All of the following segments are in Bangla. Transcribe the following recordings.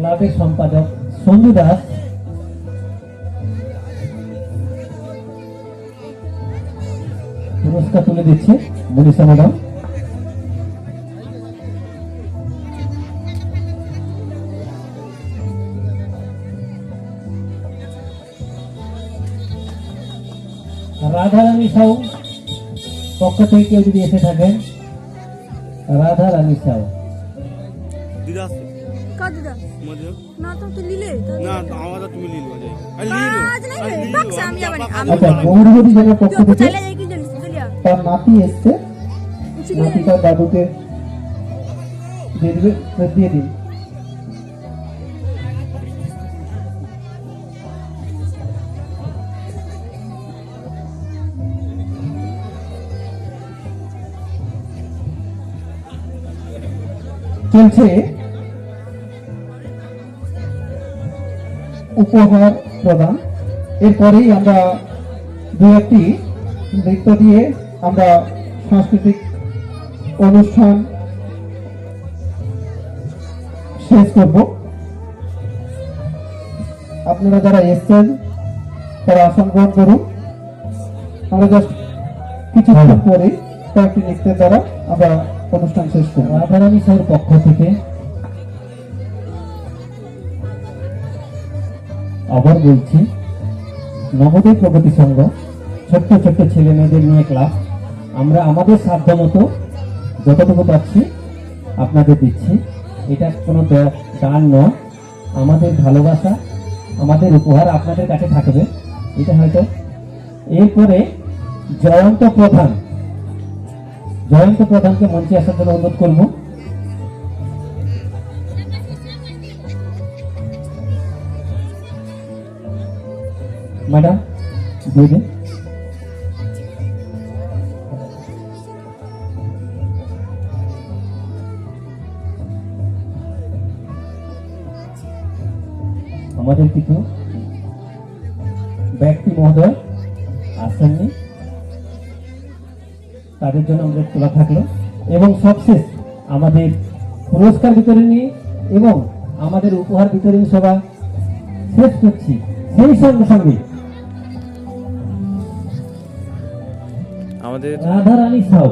ক্লাবের সম্পাদক সঞ্জু দাস, পুরস্কার তুলে দিচ্ছে মনীষা ম্যাডাম। রাধারানী সাউ পক্ষ থেকে কেউ যদি এসে থাকেন, রাধারানী সাউ। আচ্ছা, গৌরবতী জেলার পক্ষ থেকে তার নাতি এসছে, নাতি তার দাদুকে দিয়ে দিন। চলছে উপহার প্রদান। এরপরেই আমরা দু একটি নৃত্য দিয়ে আমরা সাংস্কৃতিক অনুষ্ঠান শেষ করব। আপনারা যারা এসছেন তারা আসন গ্রহণ করুন। আমরা জাস্ট কিছুক্ষণ পরে কয়েকটি নৃত্যের দ্বারা আমরা অনুষ্ঠান শেষ করব। রাধারানী সাহের পক্ষ থেকে আবার বলছি, নবোদয় প্রগতি সংঘ ছোট্ট ছোট্ট ছেলে মেয়েদের নিয়ে ক্লাব, আমরা আমাদের সাধ্য মতো যতটুকু পাচ্ছি আপনাদের দিচ্ছি। এটা কোনো দান নয়, আমাদের ভালোবাসা, আমাদের উপহার আপনাদের কাছে থাকবে, এটা হয়তো। এরপরে জয়ন্ত প্রধানকে মঞ্চে আসার জন্য অনুরোধ করব। ম্যাডাম দিয়ে দিন। আমাদের কিছু ব্যক্তি মহোদয় আসেননি, তাদের জন্য আমাদের তোলা থাকলো। এবং সবশেষ আমাদের পুরস্কার বিতরণী এবং আমাদের উপহার বিতরণী সভা শেষ করছি। সেই সঙ্গে সঙ্গে রাধারানী সাউ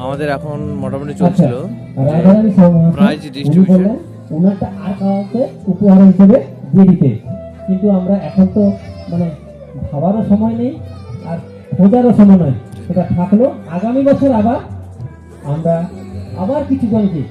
আমাদের এখন মোটামুটি চলছিল রাধারানী সাউ প্রাইজ ডিস্ট্রিবিউশন, ওনারটা আঁকাকে উপহার হিসেবে দিয়ে দিতে। কিন্তু আমরা এখন তো মানে ভাবারও সময় নেই আর খোঁজারও সময় নয়, সেটা থাকলো। আগামী বছর আমরা আবার কিছু জনকে